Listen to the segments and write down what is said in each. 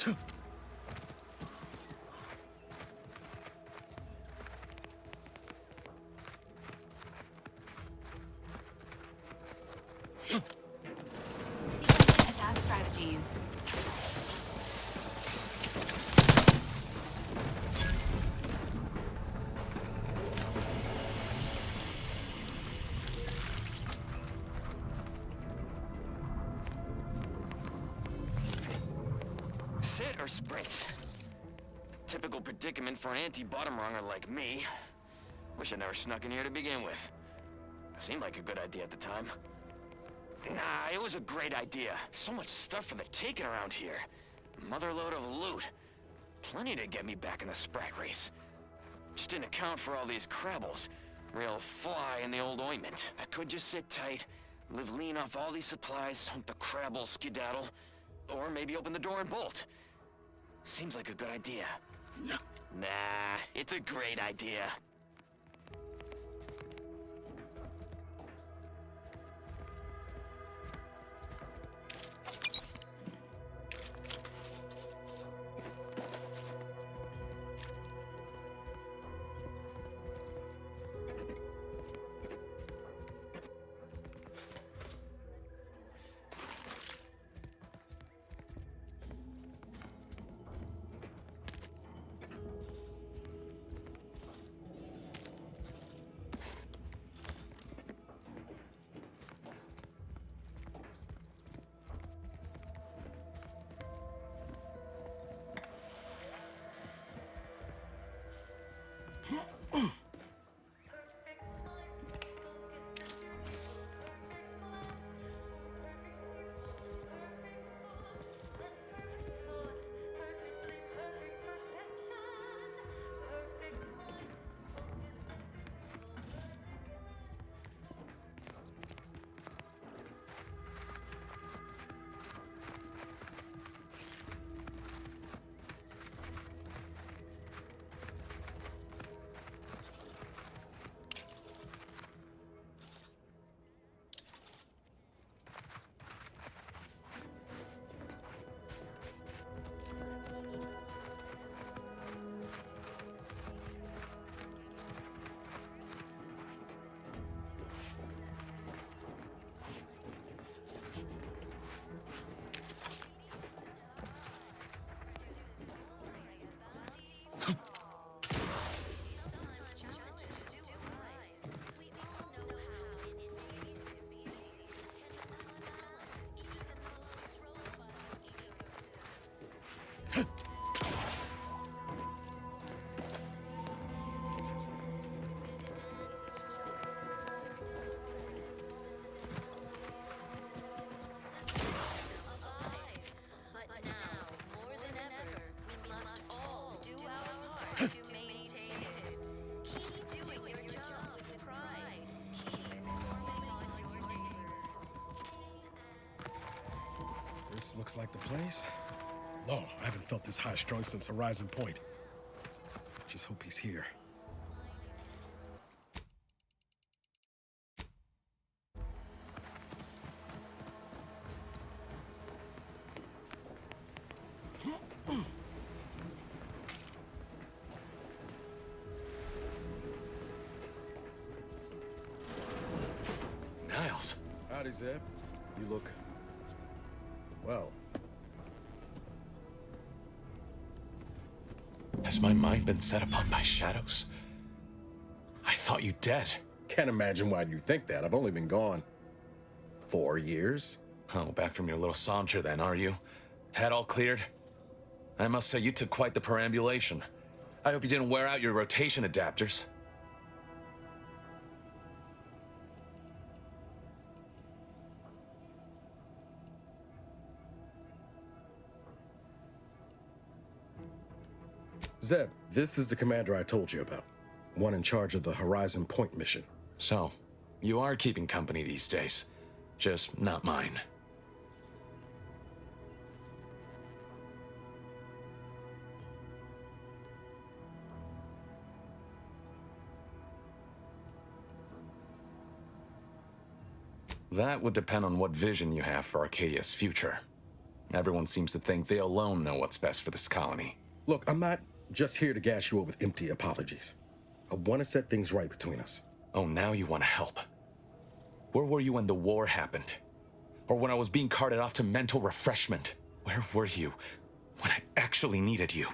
Sequencing attack strategies. Sit or sprint? Typical predicament for an anti-bottom runger like me. Wish I never snuck in here to begin with. Seemed like a good idea at the time. Nah, it was a great idea. So much stuff for the taking around here. Motherload of loot. Plenty to get me back in the Sprite race. Just didn't account for all these crabbles. Real fly in the old ointment. I could just sit tight, live lean off all these supplies, hope the crabbles skedaddle, or maybe open the door and bolt. Seems like a good idea. Nah, it's a great idea. This looks like the place. No, I haven't felt this high-strung since Horizon Point. Just hope he's here. Niles. Howdy, Zeb. You look... well. Has my mind been set upon by shadows? I thought you dead. Can't imagine why you think that. I've only been gone 4 years. Oh, back from your little saunter then, are you? Head all cleared? I must say you took quite the perambulation. I hope you didn't wear out your rotation adapters. Zeb, this is the commander I told you about. One in charge of the Horizon Point mission. So, you are keeping company these days. Just not mine. That would depend on what vision you have for Arcadia's future. Everyone seems to think they alone know what's best for this colony. Look, I'm not just here to gas you up with empty apologies. I want to set things right between us. Oh, now you want to help. Where were you when the war happened? Or when I was being carted off to mental refreshment? Where were you when I actually needed you?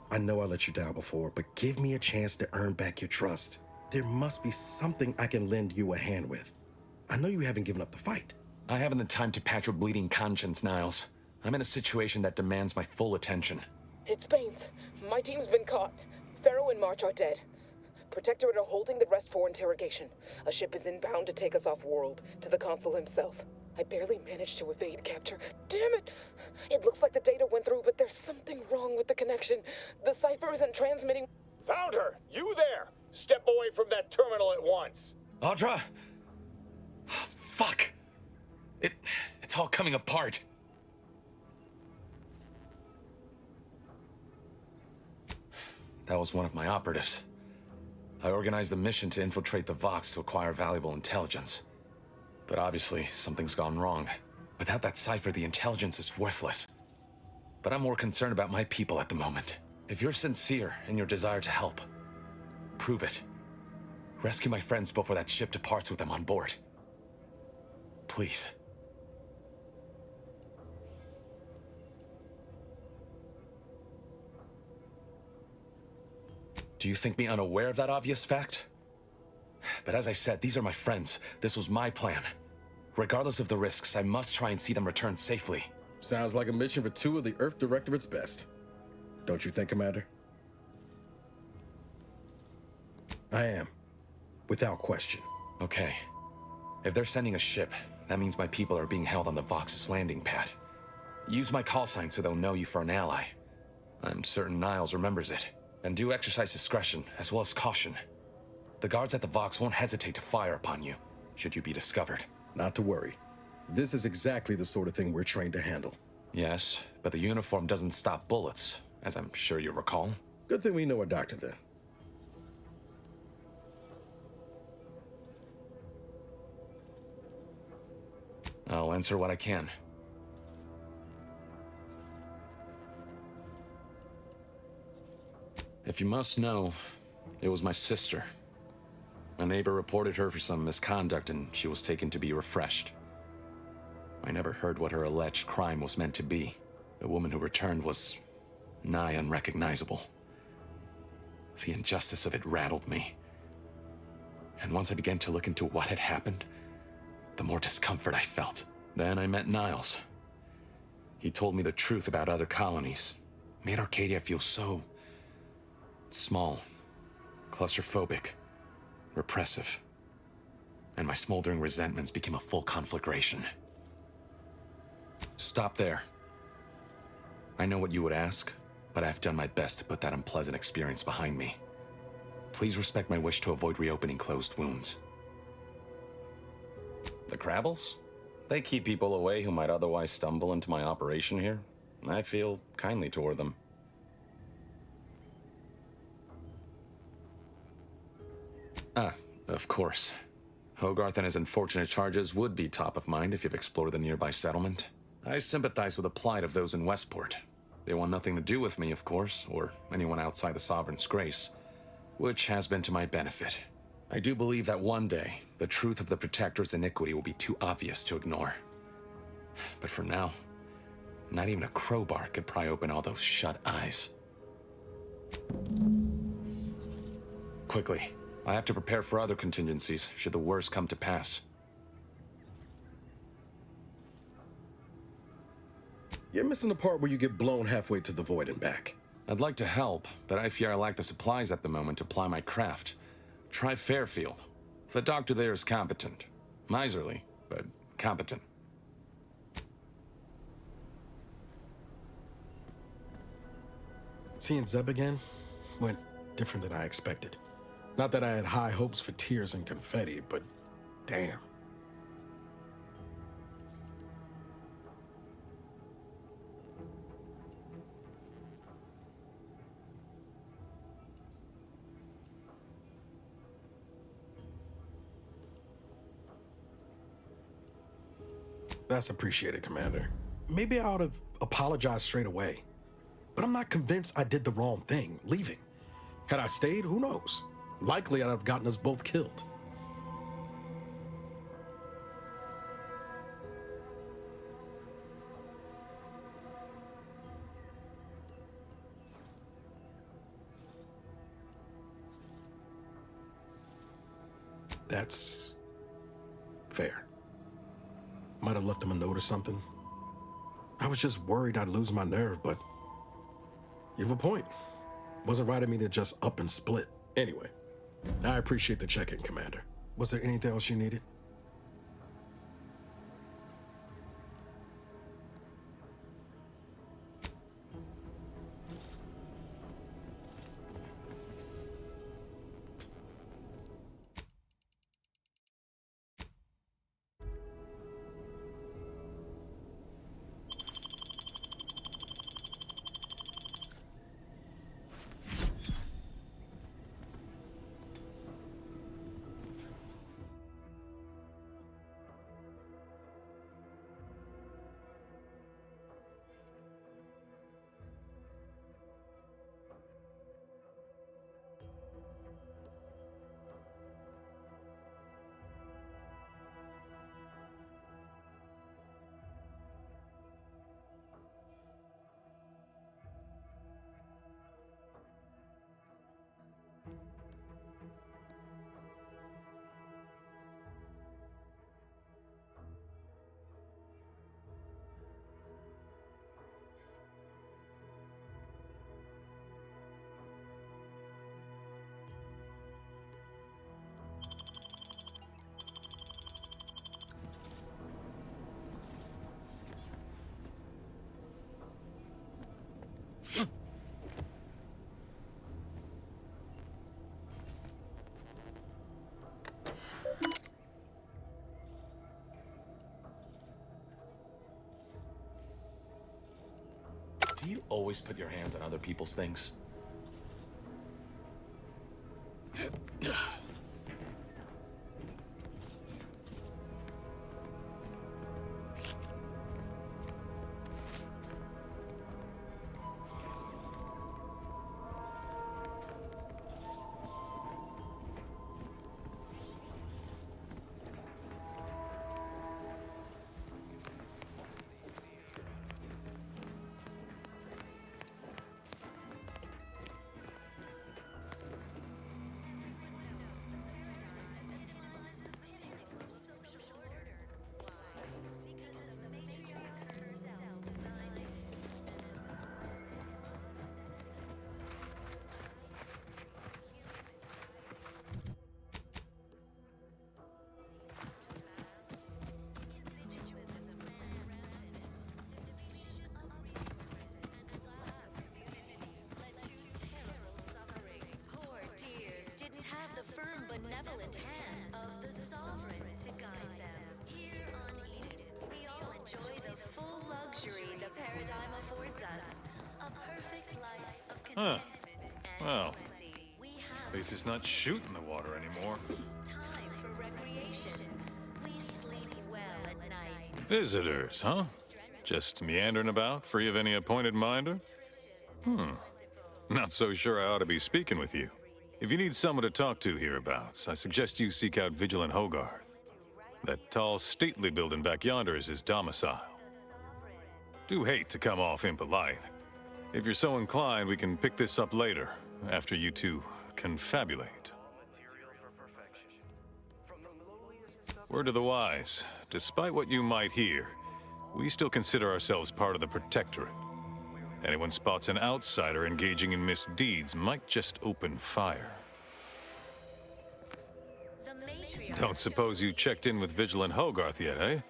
I know I let you down before, but give me a chance to earn back your trust. There must be something I can lend you a hand with. I know you haven't given up the fight. I haven't the time to patch your bleeding conscience, Niles. I'm in a situation that demands my full attention. It's Baines. My team's been caught. Pharaoh and March are dead. Protectorate are holding the rest for interrogation. A ship is inbound to take us off-world, to the Consul himself. I barely managed to evade capture. Damn it! It looks like the data went through, but there's something wrong with the connection. The cipher isn't transmitting. Found her! You there! Step away from that terminal at once! Audra! Fuck! It's all coming apart. That was one of my operatives. I organized a mission to infiltrate the Vox to acquire valuable intelligence. But obviously, something's gone wrong. Without that cipher, the intelligence is worthless. But I'm more concerned about my people at the moment. If you're sincere in your desire to help, prove it. Rescue my friends before that ship departs with them on board. Please. Do you think me unaware of that obvious fact? But as I said, these are my friends. This was my plan. Regardless of the risks, I must try and see them return safely. Sounds like a mission for two of the Earth Directorate's best. Don't you think, Commander? I am. Without question. Okay. If they're sending a ship, that means my people are being held on the Vox's landing pad. Use my call sign so they'll know you for an ally. I'm certain Niles remembers it. And do exercise discretion, as well as caution. The guards at the Vox won't hesitate to fire upon you, should you be discovered. Not to worry. This is exactly the sort of thing we're trained to handle. Yes, but the uniform doesn't stop bullets, as I'm sure you recall. Good thing we know a doctor then. I'll answer what I can. If you must know, it was my sister. A neighbor reported her for some misconduct and she was taken to be refreshed. I never heard what her alleged crime was meant to be. The woman who returned was nigh unrecognizable. The injustice of it rattled me. And once I began to look into what had happened, the more discomfort I felt. Then I met Niles. He told me the truth about other colonies. Made Arcadia feel so small, claustrophobic, repressive. And my smoldering resentments became a full conflagration. Stop there. I know what you would ask, but I've done my best to put that unpleasant experience behind me. Please respect my wish to avoid reopening closed wounds. The Crabbles? They keep people away who might otherwise stumble into my operation here. I feel kindly toward them. Ah, of course. Hogarth and his unfortunate charges would be top of mind if you've explored the nearby settlement. I sympathize with the plight of those in Westport. They want nothing to do with me, of course, or anyone outside the Sovereign's grace, which has been to my benefit. I do believe that one day, the truth of the Protector's iniquity will be too obvious to ignore. But for now, not even a crowbar could pry open all those shut eyes. Quickly, I have to prepare for other contingencies, should the worst come to pass. You're missing the part where you get blown halfway to the void and back. I'd like to help, but I fear I lack the supplies at the moment to ply my craft. Try Fairfield. The doctor there is competent. Miserly, but competent. Seeing Zeb again went different than I expected. Not that I had high hopes for tears and confetti, but damn. That's appreciated, Commander. Maybe I ought to apologize straight away. But I'm not convinced I did the wrong thing, leaving. Had I stayed, who knows? Likely I'd have gotten us both killed. That's fair. Might have left him a note or something. I was just worried I'd lose my nerve, but you have a point. Wasn't right of me to just up and split. Anyway, I appreciate the check-in, Commander. Was there anything else you needed? Do you always put your hands on other people's things? Have the firm, benevolent hand of the sovereign to guide them. Here on Eden, we all enjoy the full luxury the paradigm affords us. A perfect life of contentment and Well, plenty. We at have least it's not shooting the water anymore. time for recreation. We sleep well at night. Visitors, huh? Just meandering about, free of any appointed minder? Not so sure I ought to be speaking with you. If you need someone to talk to hereabouts, I suggest you seek out Vigilant Hogarth. That tall, stately building back yonder is his domicile. Do hate to come off impolite. If you're so inclined, we can pick this up later, after you two confabulate. Word to the wise, despite what you might hear, we still consider ourselves part of the Protectorate. Anyone spots an outsider engaging in misdeeds might just open fire. The matriarch Don't suppose you checked in with Vigilant Hogarth yet, eh?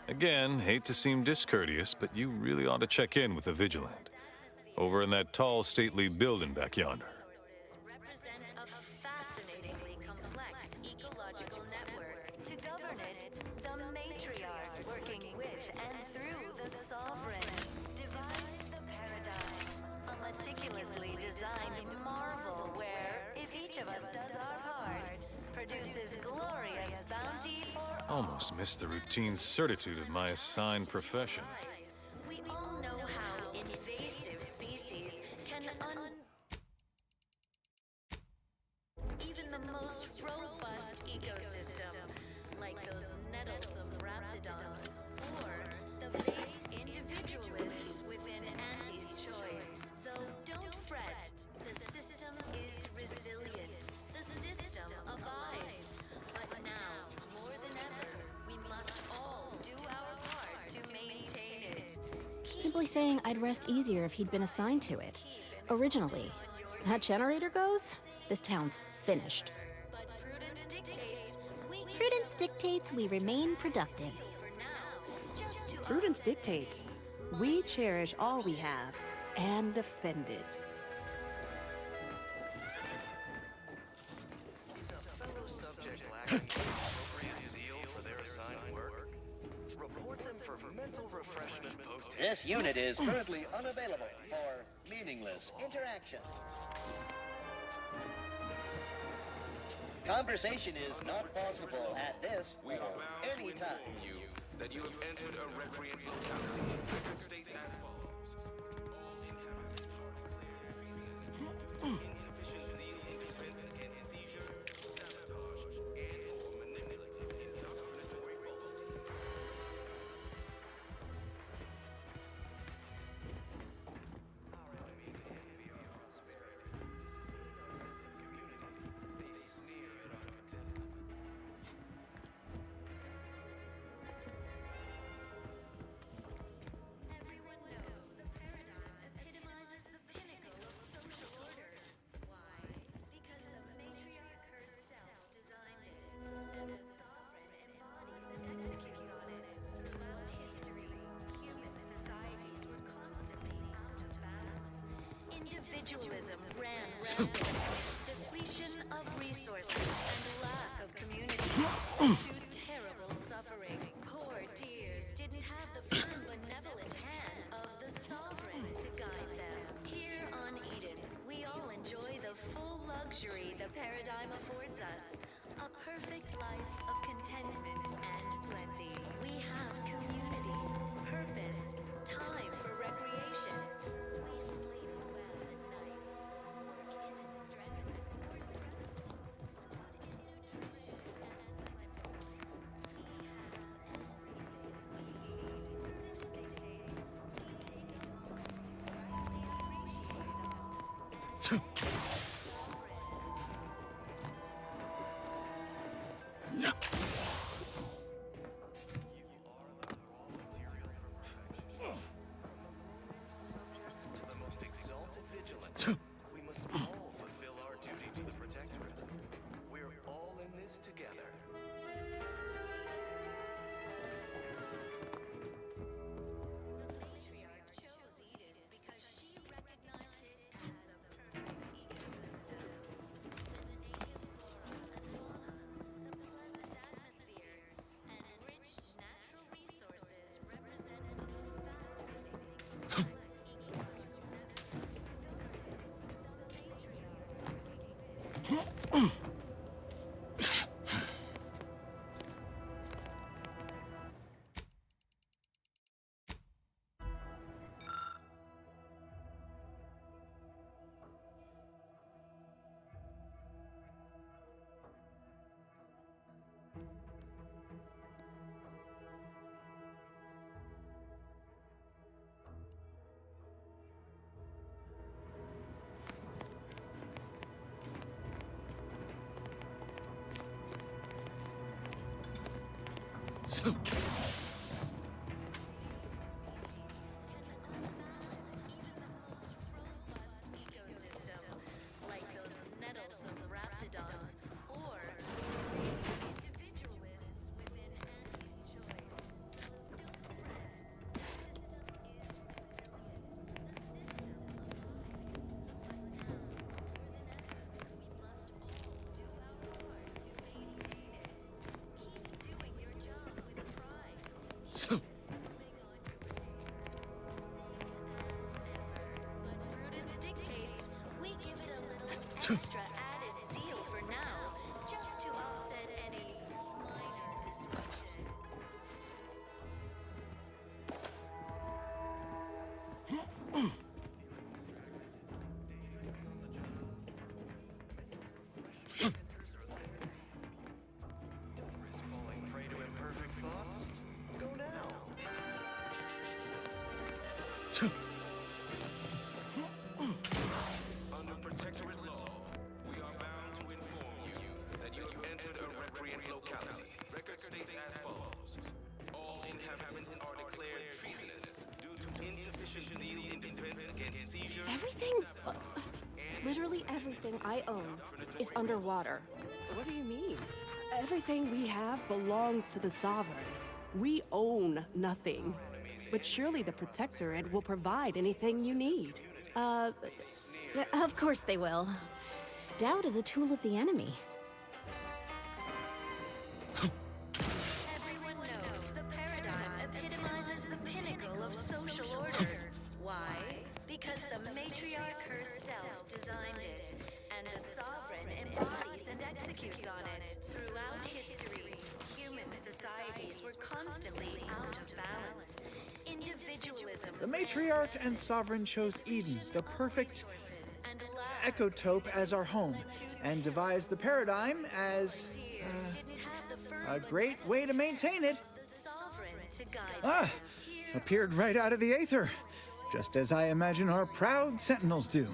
Again, hate to seem discourteous, but you really ought to check in with the Vigilant. Over in that tall, stately building back yonder. represent a fascinatingly complex ecological network. To govern it, the matriarch, working with and through the sovereign, devised the paradigm, a meticulously designed marvel where, if each of us does our part, produces glorious bounty for Almost missed the routine certitude of my assigned profession. We all know how invasive species can even the most robust ecosystem, like those nettlesome raptidons, or the base individualists within Auntie's choice. So don't fret, the system is resilient. The system abides. But now, more than ever, we must all do our part to maintain it. Simply saying I'd rest easier if he'd been assigned to it. Originally. That generator goes, this town's finished. But prudence dictates we remain productive. for now, just to Prudence dictates we cherish all we have and defend it. Is a fellow subject lacking the appropriate zeal for their assigned work? Report them for mental refreshment post. This unit is currently unavailable for meaningless interaction. Conversation is not possible at this We are or bound to any inform time. you that you have entered a recreant locality. Record states as follows. All inhabitants are declared treasonous. Insufficient zeal in defense against seizure, sabotage, and/or manipulative indoctrinatory falsity. Our enemies envy our prosperity, dissociate our sense of community. They sneer at our contentment. Everyone knows the paradigm epitomizes the pinnacle of social order. Why? Because the matriarch herself designed it, and the sovereign embodies and executes on it. Throughout history, human societies were constantly out of balance. Individualism ran rampant. Depletion of resources and lack of community. To terrible suffering. Poor dears didn't have the firm benevolent hand of the sovereign to guide them. Here on Eden, we all enjoy the full luxury the paradigm affords us. A perfect life of contentment and plenty. We have community, purpose, time for recreation. We sleep well at night. Work isn't strenuous or stressful. Food is nutritious and plentiful. We have everything we need. Prudence dictates we take a moment to rightly appreciate it all. And To the most exalted vigilant, we must all fulfill our duty to the Protectorate. We're all in this together. the matriarch chose Eden because she recognized it as the perfect ecosystem. The native flora and fauna, the pleasant atmosphere, and rich natural resources represented a fascinating, complex ecological network guarded the matriarch. Ecosystem, like those nettlesome raptidons, or these individualists within Auntie's choice. Don't fret, the system is resilient. The system abides. But now, more than ever, we must all do our part to maintain it. Keep doing your job with pride. Keep moving on your way. But prudence dictates we give it a little extra added zeal for now, just to Falling prey to imperfect thoughts? Go now. Under protectorate law, we are bound to inform you that you have entered a recreant locality. Record states as follows. All inhabitants are declared treasonous due to insufficient zeal in defense against seizure. Everything, literally everything I own is underwater. What do you mean? Everything we have belongs to the Sovereign. We own nothing. But surely the Protectorate will provide anything you need. Of course they will. Doubt is a tool of the enemy. Everyone knows the paradigm epitomizes the pinnacle of social order. Why? Because the matriarch herself designed it, and the sovereign embodies and executes on it. Throughout history, human societies were constantly out of balance. Individualism. The matriarch and sovereign chose Eden, the perfect ecotope, as our home, and devised the paradigm as a great way to maintain it. Appeared right out of the aether, just as I imagine our proud sentinels do.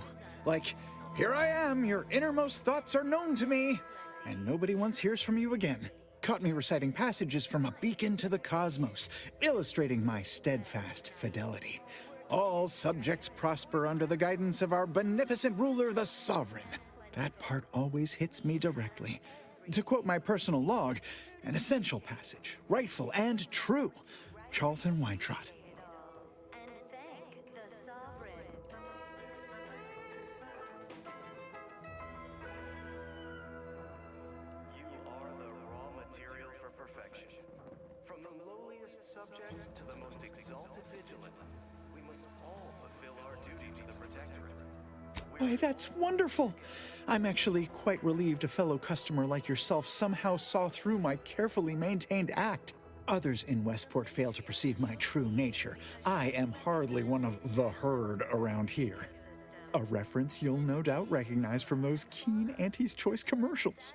Like, here I am, your innermost thoughts are known to me, and nobody once hears from you again. Caught me reciting passages from a beacon to the cosmos, illustrating my steadfast fidelity. All subjects prosper under the guidance of our beneficent ruler, the Sovereign. That part always hits me directly. To quote my personal log, an essential passage, rightful and true. Charlton Weintraut. Subject to the most exalted vigilant, we must all fulfill our duty to the Protectorate. Why, that's wonderful! I'm actually quite relieved a fellow customer like yourself somehow saw through my carefully maintained act. Others in Westport fail to perceive my true nature. I am hardly one of the herd around here. A reference you'll no doubt recognize from those keen Auntie's Choice commercials.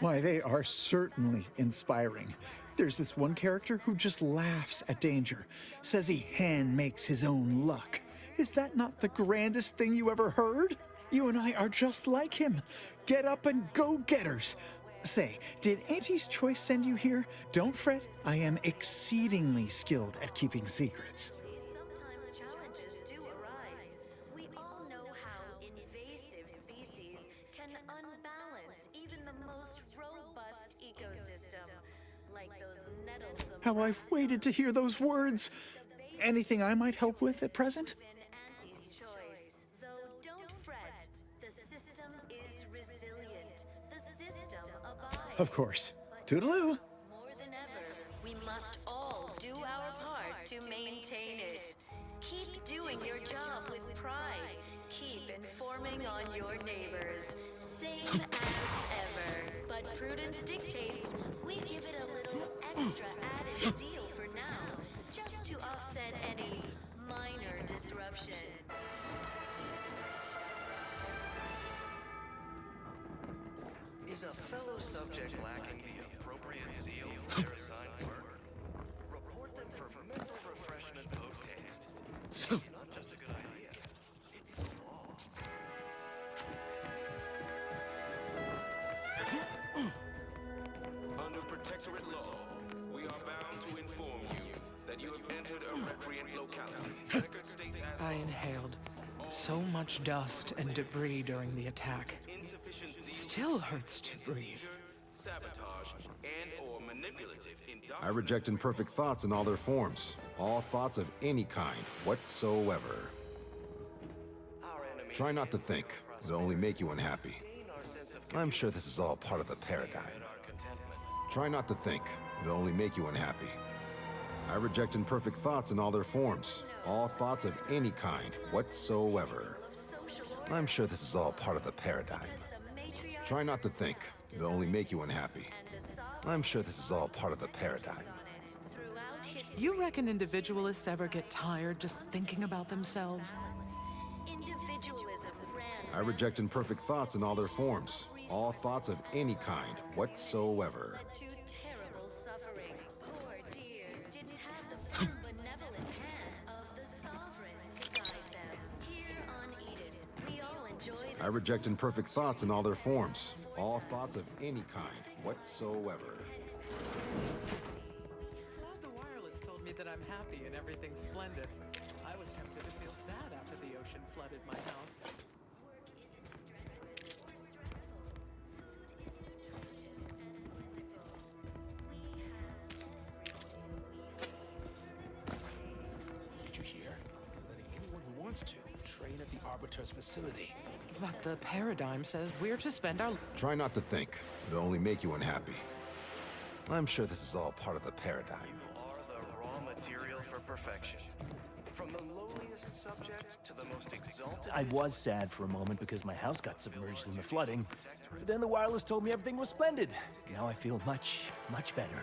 Why, they are certainly inspiring. There's this one character who just laughs at danger, says he hand makes his own luck. Is that not the grandest thing you ever heard? You and I are just like him. Get up and go-getters. Say, did Auntie's Choice send you here? Don't fret, I am exceedingly skilled at keeping secrets. How I've waited to hear those words. Anything I might help with at present? Of course. Toodaloo. More than ever, we must all do our part to maintain it. Keep doing your job with pride. Keep informing on your neighbors. Same as ever. But prudence dictates we give it a little extra added zeal for now, just to offset any minor disruption. Is a fellow subject lacking the appropriate zeal for their assigned work? Report them for mental refreshment post-haste. It's not just a good idea, it's the law. Under Protectorate law, we are bound to inform you that you have entered a recreant locality. Record states as I inhaled so much dust and debris during the attack. Still hurts to breathe. Sabotage and/or manipulative I reject imperfect thoughts in all their forms. All thoughts of any kind, whatsoever. Try not to think. It'll only make you unhappy. I'm sure this is all part of the paradigm. Try not to think. It'll only make you unhappy. I reject imperfect thoughts in all their forms. All thoughts of any kind, whatsoever. I'm sure this is all part of the paradigm. Try not to think. It'll only make you unhappy. I'm sure this is all part of the paradigm. Throughout history. You reckon individualists ever get tired just thinking about themselves? Individualism ran. I reject imperfect thoughts in all their forms. All thoughts of any kind, whatsoever. Led to terrible suffering. Poor dears didn't have the firm benevolent hand of the sovereign to guide them. Here on Eden, we all enjoy the I reject imperfect thoughts in all their forms. All thoughts of any kind, whatsoever. Glad the wireless told me that I'm happy and everything's splendid. I was tempted to feel sad after the ocean flooded my house. Did you hear? Letting anyone who wants to train at the Arbiter's facility. But the paradigm says we're to spend our... Try not to think. It'll only make you unhappy. I'm sure this is all part of the paradigm. You are the raw material for perfection. From the lowliest subject to the most exalted... I was sad for a moment because my house got submerged in the flooding. But then the wireless told me everything was splendid. Now I feel much, much better.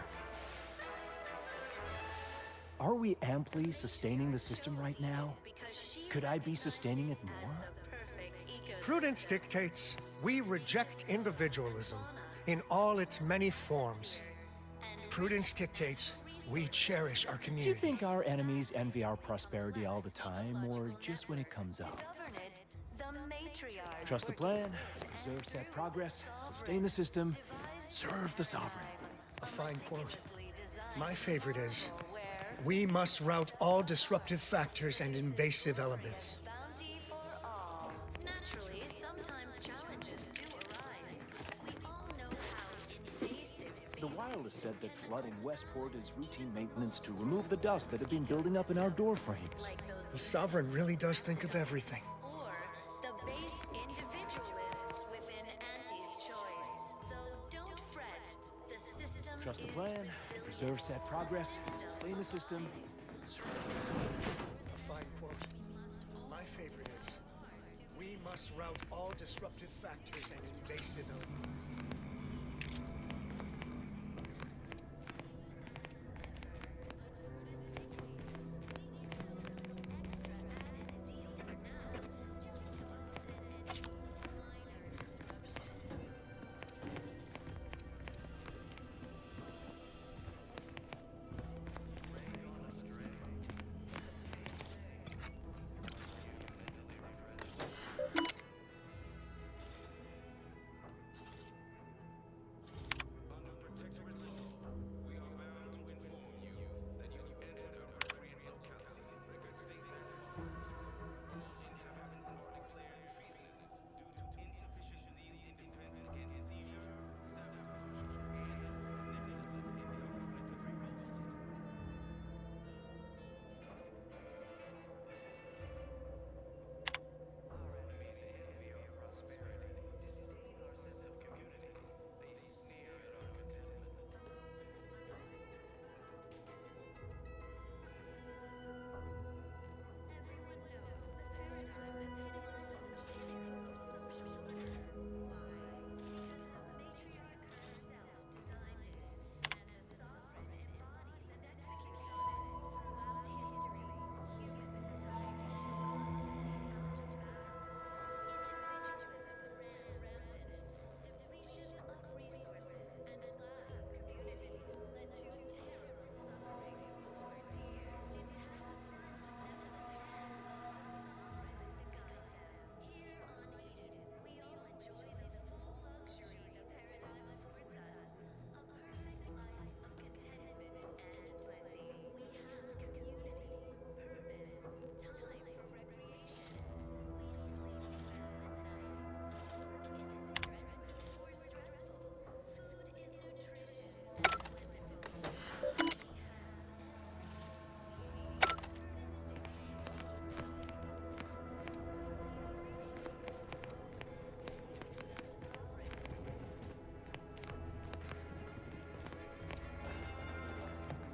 Are we amply sustaining the system right now? Could I be sustaining it more? Prudence dictates we reject individualism in all its many forms. Prudence dictates we cherish our Do community. you think our enemies envy our prosperity all the time, or just when it comes up? The matriarch. Trust the plan, preserve set progress, sustain the system, serve the sovereign. A fine quote. My favorite is, we must rout all disruptive factors and invasive elements. Bounty for all. Naturally, sometimes challenges do arise. We all know how invasive species... The wireless said that flooding Westport is routine maintenance to remove the dust that had been building up in our door frames. The Sovereign really does think of everything. Or the base individualists within Auntie's choice. Though don't fret, the system Trust the is plan, preserve set progress, sustain the system, serve the sovereign. A fine quote. My favorite is, we must rout all disruptive factors and invasive elements.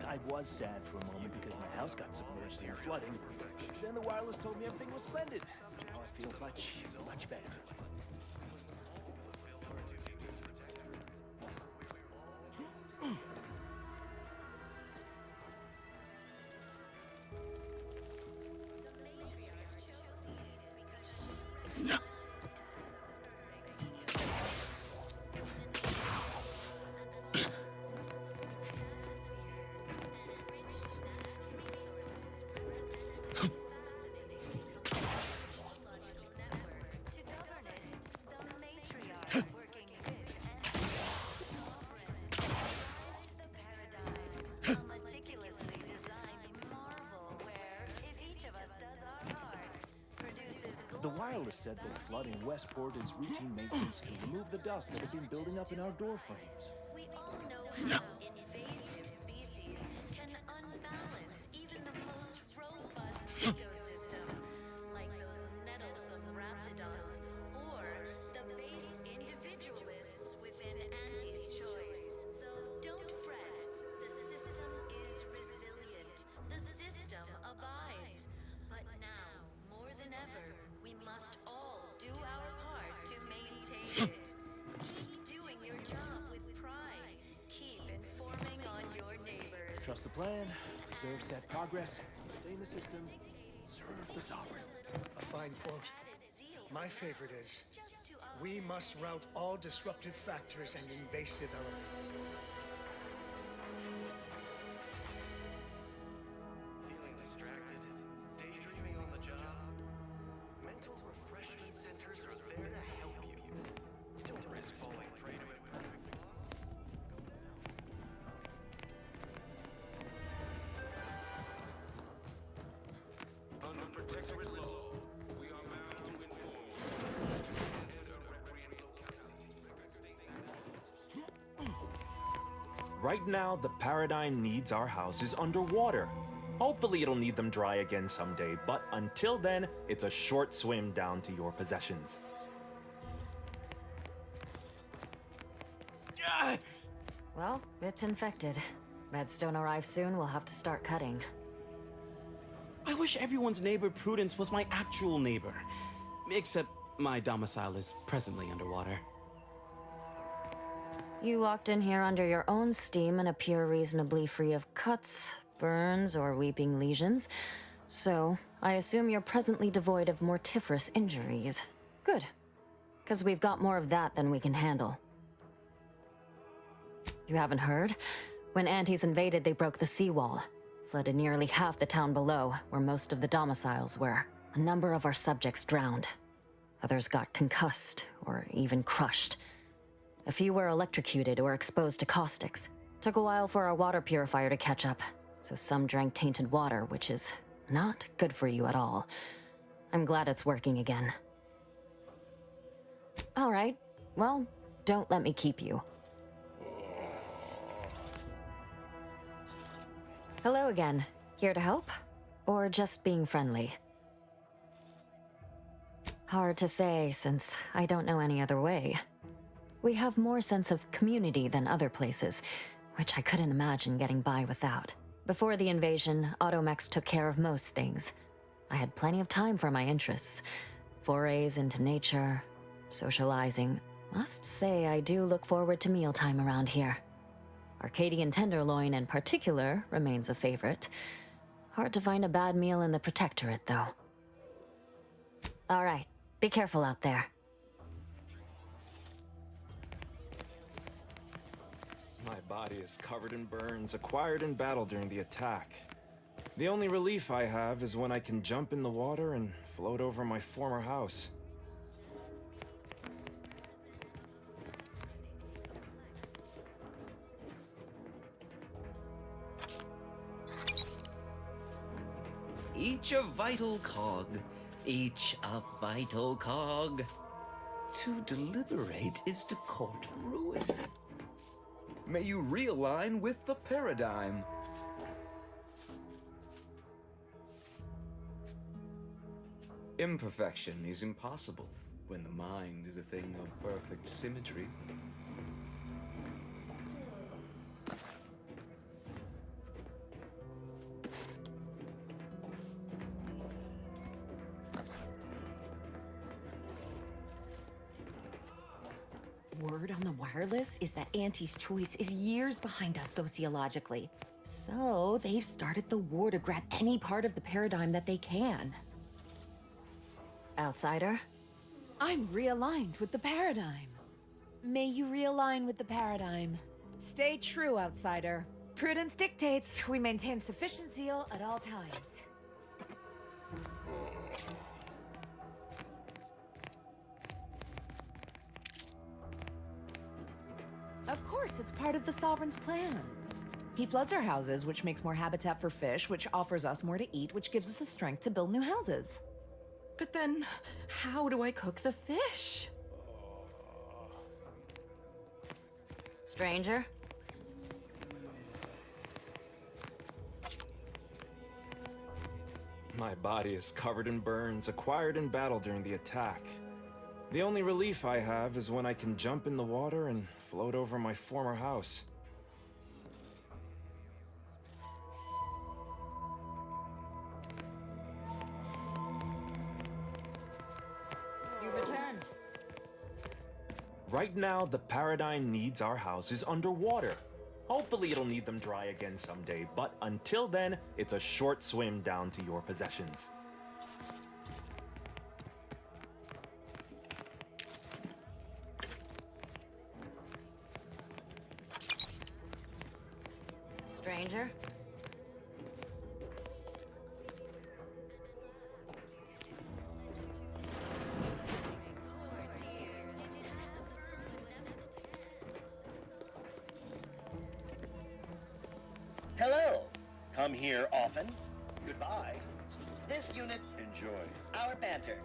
I was sad for a moment because my house got submerged in the flooding. Then the wireless told me everything was splendid. Now I feel much, much better. Wireless said that flooding Westport is routine maintenance to remove the dust that had been building up in our door frames. We all know how invasive species can unbalance even the most robust ecosystem, like those nettlesome raptidons, or the base individualists within Auntie's choice. Don't fret, the system is resilient. The system abides. But now, more than ever, we must all do our part to maintain it. Keep doing your job with pride. Keep informing on your neighbors. Trust the plan, preserve set progress, sustain the system, serve the Sovereign. A fine quote. My favorite is, we must rout all disruptive factors and invasive elements. Feeling distracted? Daydreaming on the job? Mental refreshment centers are there to help you. Don't risk falling prey to imperfect thoughts. Under protectorate law, we are bound to inform you that you have entered a recreant locality. Record states as follows. Right now, the Paradigm needs our houses underwater. Hopefully it'll need them dry again someday, but until then, it's a short swim down to your possessions. Well, it's infected. Meds don't arrive soon, we'll have to start cutting. I wish everyone's neighbor Prudence was my actual neighbor. Except my domicile is presently underwater. You walked in here under your own steam and appear reasonably free of cuts, burns, or weeping lesions. So, I assume you're presently devoid of mortiferous injuries. Good. Because we've got more of that than we can handle. You haven't heard? When Antes invaded, they broke the seawall. Flooded nearly half the town below, where most of the domiciles were. A number of our subjects drowned. Others got concussed, or even crushed. A few were electrocuted or exposed to caustics. Took a while for our water purifier to catch up, so some drank tainted water, which is not good for you at all. I'm glad it's working again. All right, well, don't let me keep you. Hello again. Here to help? Or just being friendly? Hard to say, since I don't know any other way. We have more sense of community than other places, which I couldn't imagine getting by without. Before the invasion, Automex took care of most things. I had plenty of time for my interests. Forays into nature, socializing. Must say I do look forward to mealtime around here. Arcadian tenderloin in particular remains a favorite. Hard to find a bad meal in the Protectorate, though. All right, be careful out there. My body is covered in burns, acquired in battle during the attack. The only relief I have is when I can jump in the water and float over my former house. Each a vital cog, each a vital cog. To deliberate is to court ruin. May you realign with the paradigm. Imperfection is impossible when the mind is a thing of perfect symmetry. Word on the wireless is that Auntie's choice is years behind us sociologically. So they've started the war to grab any part of the paradigm that they can. Outsider? I'm realigned with the paradigm. May you realign with the paradigm. Stay true, outsider. Prudence dictates we maintain sufficient zeal at all times. Of course, it's part of the Sovereign's plan. He floods our houses, which makes more habitat for fish, which offers us more to eat, which gives us the strength to build new houses. But then, how do I cook the fish? Stranger? My body is covered in burns acquired in battle during the attack. The only relief I have is when I can jump in the water and float over my former house. You returned. Right now, the Paradigm needs our houses underwater. Hopefully it'll need them dry again someday, but until then, it's a short swim down to your possessions. Stranger? Hello. Come here often. Goodbye. This unit, enjoy our banter.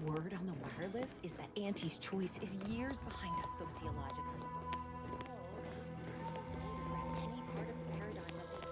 Word on the wireless is that Auntie's choice is years behind us sociologically. Any part of the paradigm that they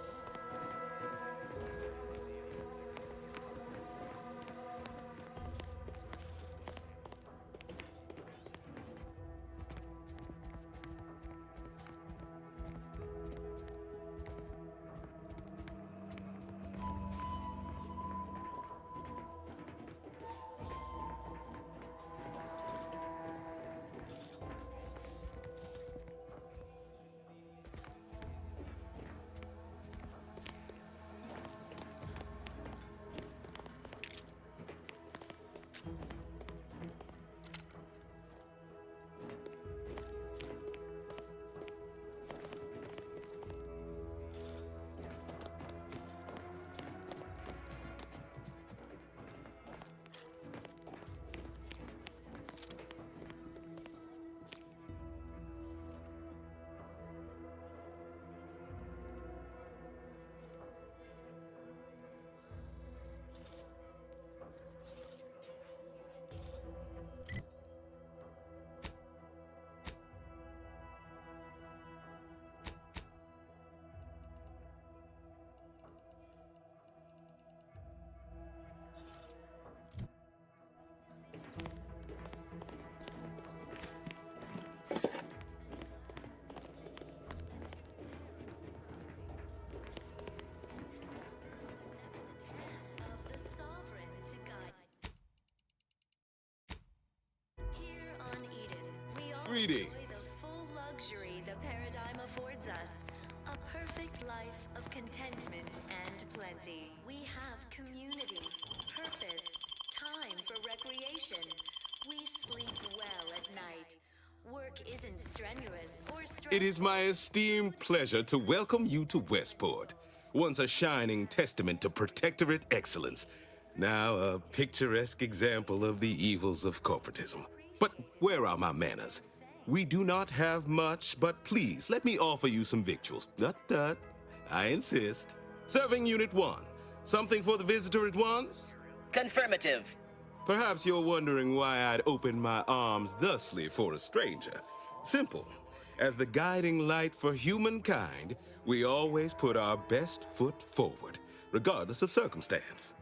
Enjoy the full luxury the paradigm affords us. A perfect life of contentment and plenty. We have community, purpose, time for recreation. We sleep well at night. Work isn't strenuous or stressful. It is my esteemed pleasure to welcome you to Westport, once a shining testament to Protectorate excellence, now a picturesque example of the evils of corporatism. But where are my manners? We do not have much, but please let me offer you some victuals. Tut. I insist. Serving Unit 1. Something for the visitor at once? Confirmative. Perhaps you're wondering why I'd open my arms thusly for a stranger. Simple. As the guiding light for humankind, we always put our best foot forward, regardless of circumstance.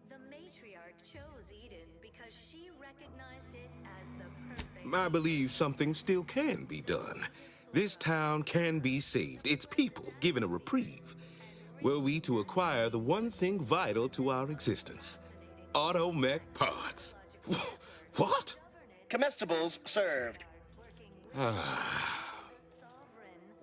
The matriarch chose Eden because she recognized it as the perfect. I believe something still can be done. This town can be saved, its people given a reprieve. Were we to acquire the one thing vital to our existence, automech parts. What? Comestibles served.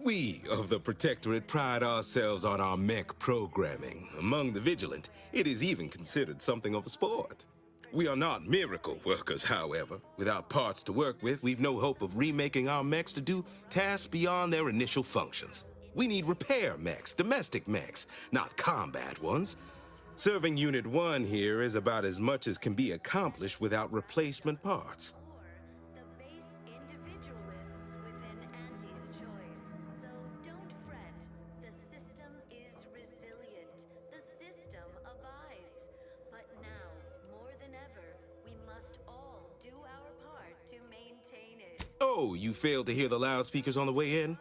We of the Protectorate pride ourselves on our mech programming. Among the vigilant, it is even considered something of a sport. We are not miracle workers, however. Without parts to work with, we've no hope of remaking our mechs to do tasks beyond their initial functions. We need repair mechs, domestic mechs, not combat ones. Serving Unit 1 here is about as much as can be accomplished without replacement parts. The base individualists within Anti's choice. So don't fret. The system is resilient. The system abides. But now, more than ever, we must all do our part to maintain it. Oh, you failed to hear the loudspeakers on the way in?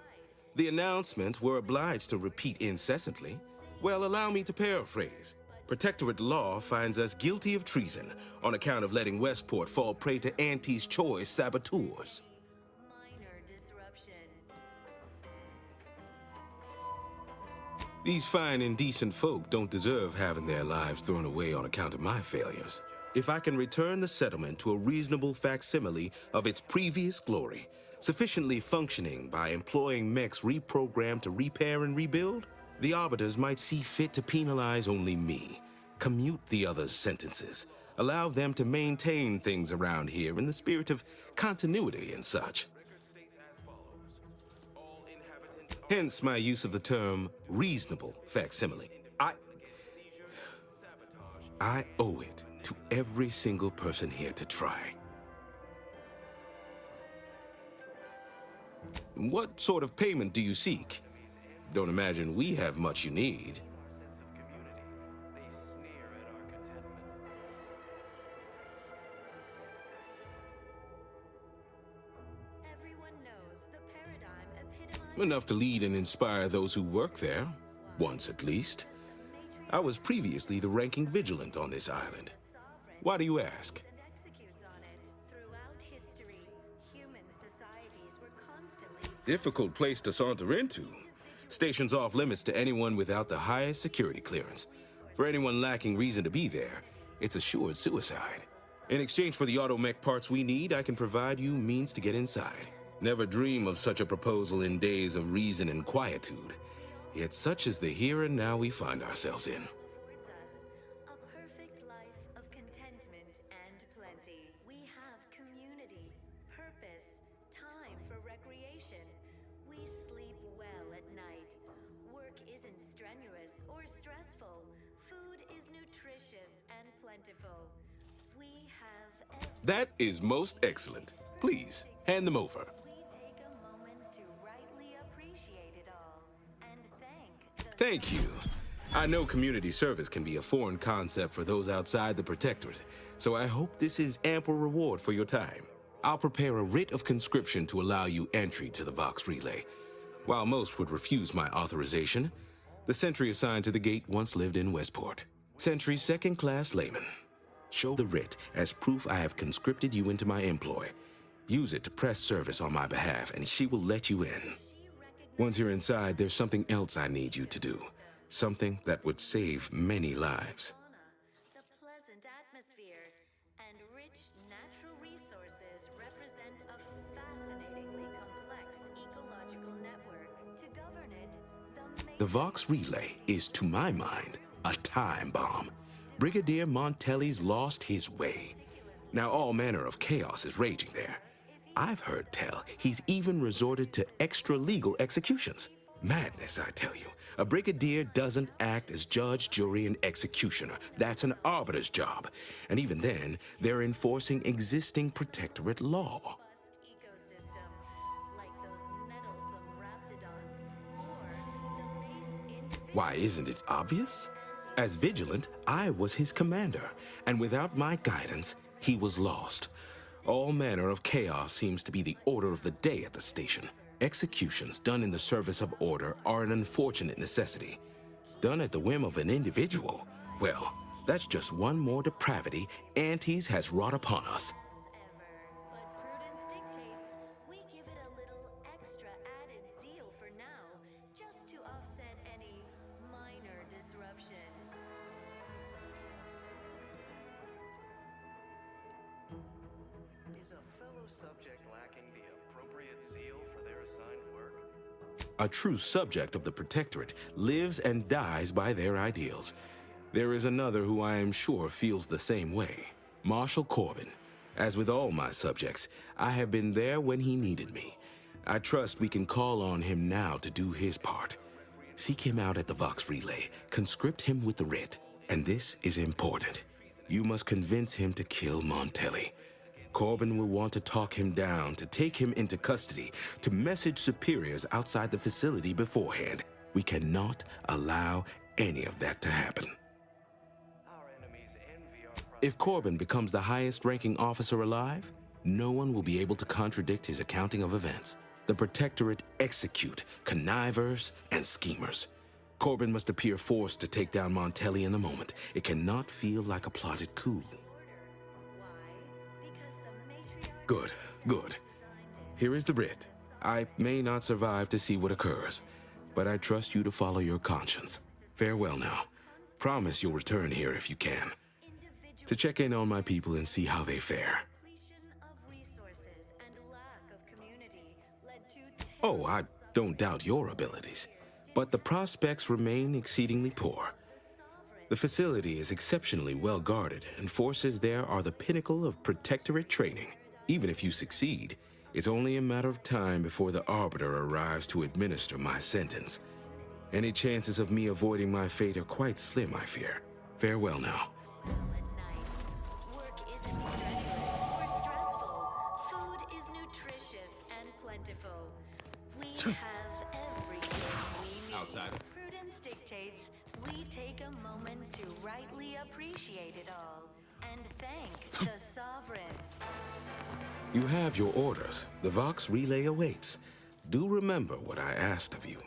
The announcement we're obliged to repeat incessantly. Well, allow me to paraphrase. Protectorate law finds us guilty of treason on account of letting Westport fall prey to Anti's choice saboteurs. Minor disruption. These fine and decent folk don't deserve having their lives thrown away on account of my failures. If I can return the settlement to a reasonable facsimile of its previous glory, sufficiently functioning by employing mechs reprogrammed to repair and rebuild, the Arbiters might see fit to penalize only me, commute the others' sentences, allow them to maintain things around here in the spirit of continuity and such. Hence my use of the term reasonable facsimile. I owe it to every single person here to try. What sort of payment do you seek? Don't imagine we have much you need. Everyone knows the paradigm epitomizes Enough to lead and inspire those who work there, once at least. I was previously the ranking vigilant on this island. Why do you ask? and executes on it. Throughout history, human societies were constantly Difficult place to saunter into. Stations off limits to anyone without the highest security clearance. For anyone lacking reason to be there, it's assured suicide. In exchange for the automech parts we need, I can provide you means to get inside. Never dream of such a proposal in days of reason and quietude. Yet such is the here and now we find ourselves in. a perfect life of contentment and plenty. We have community, purpose, time for recreation. We sleep well at night. Work isn't strenuous or stressful. Food is nutritious and plentiful. We have That is most excellent. Please, hand them over. we take a moment to rightly appreciate it all and thank the Thank you. I know community service can be a foreign concept for those outside the Protectorate, so I hope this is ample reward for your time. I'll prepare a writ of conscription to allow you entry to the Vox Relay. While most would refuse my authorization, the sentry assigned to the gate once lived in Westport. Sentry second-class layman. Show the writ as proof I have conscripted you into my employ. Use it to press service on my behalf, and she will let you in. Once you're inside, there's something else I need you to do. Something that would save many lives. the pleasant atmosphere and rich natural resources The Vox Relay is, to my mind, a time bomb. Brigadier Montelli's lost his way. Now all manner of chaos is raging there. I've heard tell he's even resorted to extra-legal executions. Madness, I tell you. A brigadier doesn't act as judge, jury, and executioner. That's an arbiter's job. And even then, they're enforcing existing protectorate law. Why, isn't it obvious? As Vigilant, I was his commander, and without my guidance, he was lost. All manner of chaos seems to be the order of the day at the station. Executions done in the service of order are an unfortunate necessity. Done at the whim of an individual, well, that's just one more depravity Antes has wrought upon us. Is a fellow subject lacking the appropriate zeal for their assigned work? A true subject of the Protectorate lives and dies by their ideals. There is another who I am sure feels the same way, Marshal Corbin. As with all my subjects, I have been there when he needed me. I trust we can call on him now to do his part. Seek him out at the Vox Relay, conscript him with the writ, and this is important. You must convince him to kill Montelli. Corbin will want to talk him down, to take him into custody, to message superiors outside the facility beforehand. We cannot allow any of that to happen. If Corbin becomes the highest-ranking officer alive, no one will be able to contradict his accounting of events. The Protectorate execute connivers and schemers. Corbin must appear forced to take down Montelli in the moment. It cannot feel like a plotted coup. Good, good. Here is the writ. I may not survive to see what occurs, but I trust you to follow your conscience. Farewell now. Promise you'll return here if you can, to check in on my people and see how they fare. Oh, I don't doubt your abilities, but the prospects remain exceedingly poor. The facility is exceptionally well guarded, and forces there are the pinnacle of Protectorate training. Even if you succeed, it's only a matter of time before the Arbiter arrives to administer my sentence. Any chances of me avoiding my fate are quite slim, I fear. Farewell now. Work isn't strenuous or stressful. Food is nutritious and plentiful. We have everything we need. Outside. Prudence dictates we take a moment to rightly appreciate it all and thank the Sovereign. You have your orders. The Vox Relay awaits. Do remember what I asked of you.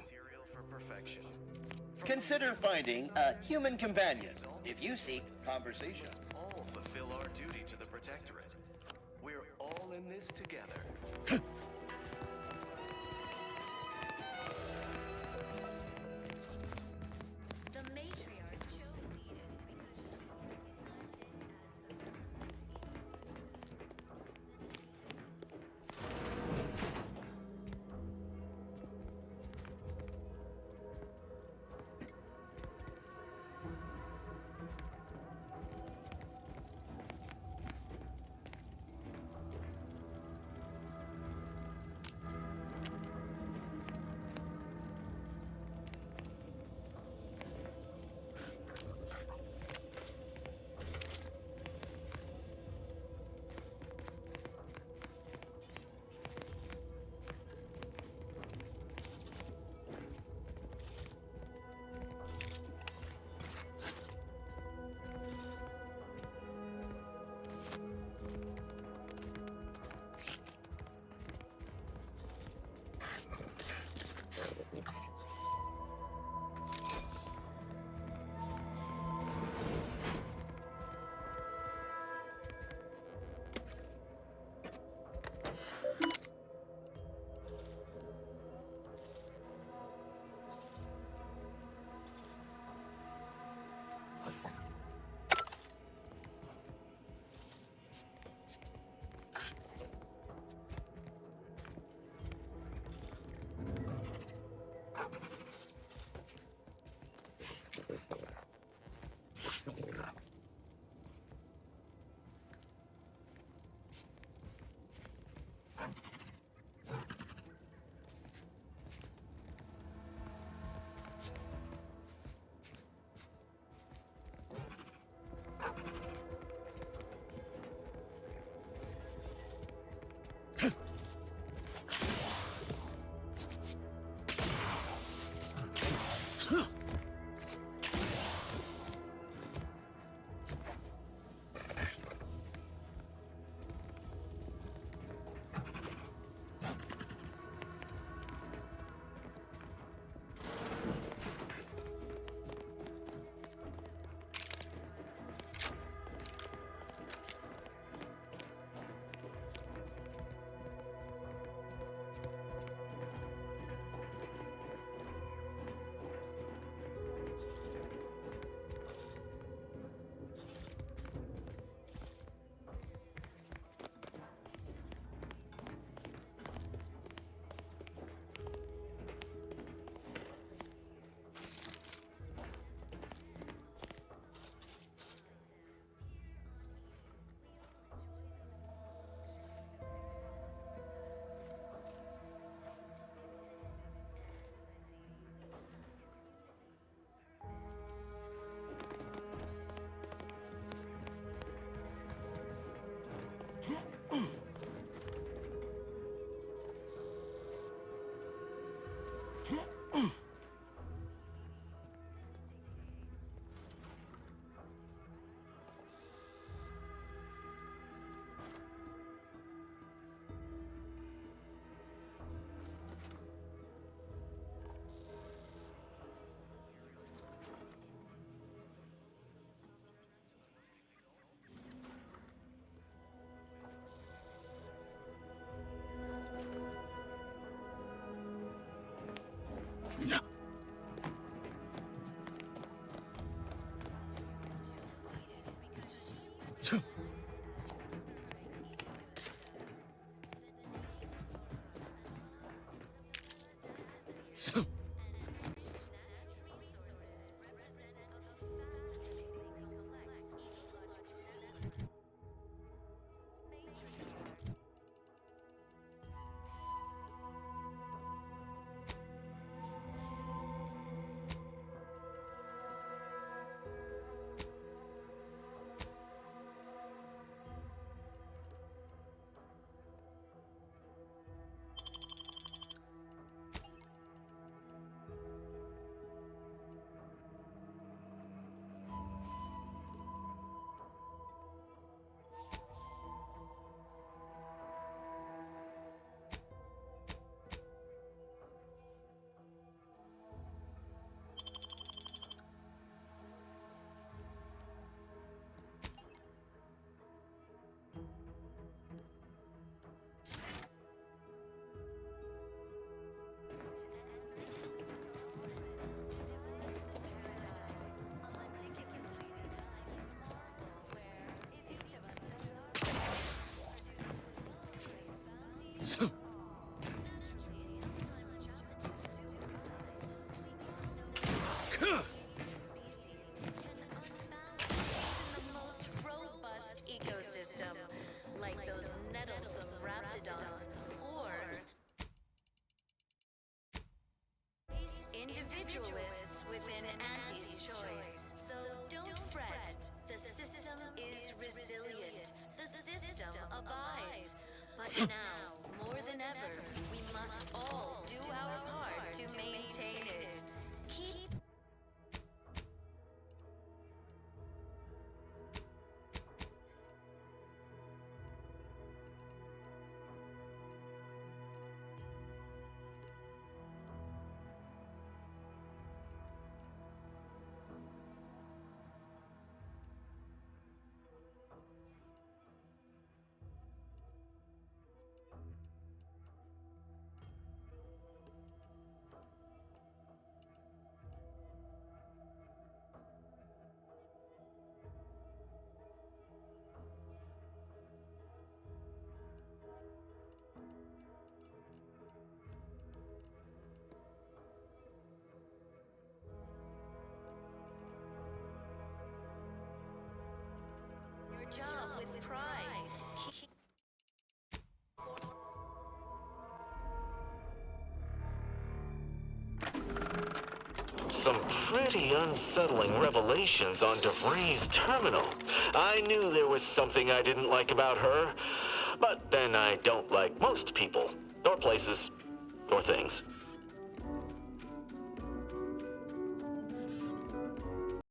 Consider finding a human companion if you seek conversation. All fulfill our duty to the Protectorate. We're all in this together. The matriarch chose Eden The most robust ecosystem, like those nettlesome raptidons, or individualists within Auntie's choice. Though don't fret, the system is resilient. The system abides. But now, more than ever, we must all do our part to maintain it. Keep your job with pride. Some pretty unsettling revelations on DeVries' terminal. I knew there was something I didn't like about her, but then I don't like most people, or places, or things.